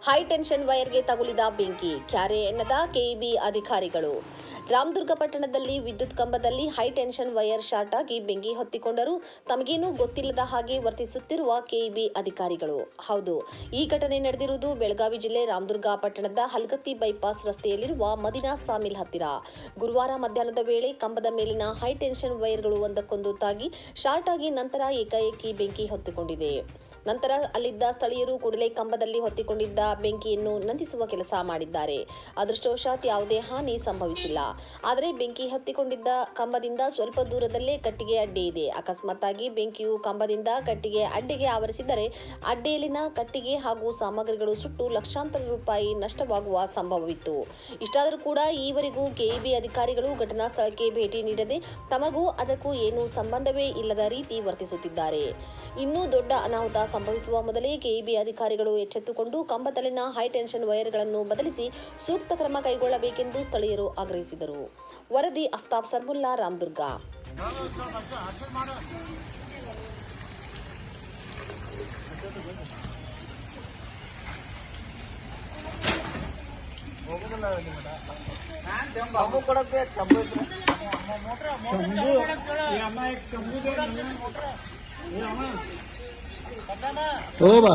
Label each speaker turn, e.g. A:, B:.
A: High tension ವೈರ್ಗೆ ತಗುಲಿದ ಬೆಂಕಿ, ಕ್ಯಾರೆ ಎನ್ನದ KEB ಅಧಿಕಾರಿಗಳು. ರಾಮದುರ್ಗ ಪಟ್ಟಣದಲ್ಲಿ ವಿದ್ಯುತ್ ಕಂಬದಲ್ಲಿ ಹೈ ಟೆನ್ಷನ್ ವೈರ್ ಶಾರ್ಟ್ ಆಗಿ ಬೆಂಕಿ ಹೊತ್ತಿಕೊಂಡರೂ ತಮಗೇನೂ ಗೊತ್ತಿಲ್ಲದ ಹಾಗೆ ವರ್ತಿಸುತ್ತಿರುವ ಕೆಇಬಿ ಅಧಿಕಾರಿಗಳು. ಹೌದು, ಈ ಘಟನೆ ನಡೆದಿರುವುದು ಬೆಳಗಾವಿ ಜಿಲ್ಲೆ ರಾಮದುರ್ಗ ಪಟ್ಟಣದ ಹಲ್ಗತ್ತಿ ಬೈಪಾಸ್ ರಸ್ತೆಯಲ್ಲಿರುವ ಮದಿನಾ ಸಾಮಿಲ್ ಹತ್ತಿರ. ಗುರುವಾರ ಮಧ್ಯಾಹ್ನದ ವೇಳೆ ಕಂಬದ ಮೇಲಿನ ಹೈ ಟೆನ್ಷನ್ ವೈರ್ಗಳು ಒಂದಕ್ಕೊಂದು ತಾಗಿ ಶಾರ್ಟ್ ಆಗಿ ನಂತರ ಏಕಾಏಕಿ ಬೆಂಕಿ ಹೊತ್ತಿಕೊಂಡಿದೆ. ನಂತರ ಅಲ್ಲಿದ್ದ ಸ್ಥಳೀಯರು ಕೂಡಲೇ ಕಂಬದಲ್ಲಿ ಹೊತ್ತಿಕೊಂಡಿದ್ದ ಬೆಂಕಿಯನ್ನು ನಂದಿಸುವ ಕೆಲಸ ಮಾಡಿದ್ದಾರೆ. ಅದೃಷ್ಟವಶಾತ್ ಯಾವುದೇ ಹಾನಿ ಸಂಭವಿಸಿಲ್ಲ. ಆದರೆ ಬೆಂಕಿ ಹೊತ್ತಿಕೊಂಡಿದ್ದ ಕಂಬದಿಂದ ಸ್ವಲ್ಪ ದೂರದಲ್ಲೇ ಕಟ್ಟಿಗೆ ಅಡ್ಡೆ ಇದೆ. ಅಕಸ್ಮಾತ್ತಾಗಿ ಬೆಂಕಿಯು ಕಂಬದಿಂದ ಕಟ್ಟಿಗೆ ಅಡ್ಡೆಗೆ ಆವರಿಸಿದರೆ ಅಡ್ಡೆಯಲ್ಲಿನ ಕಟ್ಟಿಗೆ ಹಾಗೂ ಸಾಮಗ್ರಿಗಳು ಸುಟ್ಟು ಲಕ್ಷಾಂತರ ರೂಪಾಯಿ ನಷ್ಟವಾಗುವ ಸಂಭವವಿತ್ತು. ಇಷ್ಟಾದರೂ ಕೂಡ ಈವರೆಗೂ ಕೆಇಬಿ ಅಧಿಕಾರಿಗಳು ಘಟನಾ ಸ್ಥಳಕ್ಕೆ ಭೇಟಿ ನೀಡದೆ ತಮಗೂ ಅದಕ್ಕೂ ಏನೂ ಸಂಬಂಧವೇ ಇಲ್ಲದ ರೀತಿ ವರ್ತಿಸುತ್ತಿದ್ದಾರೆ. ಇನ್ನೂ ದೊಡ್ಡ ಅನಾಹುತ ಸಂಭವಿಸುವ ಮೊದಲೇ ಕೆಇಬಿ ಅಧಿಕಾರಿಗಳು ಎಚ್ಚೆತ್ತುಕೊಂಡು ಕಂಬದಲ್ಲಿನ ಹೈ ಟೆನ್ಷನ್ ವೈರ್ಗಳನ್ನು ಬದಲಿಸಿ ಸೂಕ್ತ ಕ್ರಮ ಕೈಗೊಳ್ಳಬೇಕೆಂದು ಸ್ಥಳೀಯರು ಆಗ್ರಹಿಸಿದರು. ವರದಿ ಅಫ್ತಾಬ್ ಸರ್ಮುಲ್ಲಾ, ರಾಮದುರ್ಗ.
B: हो बा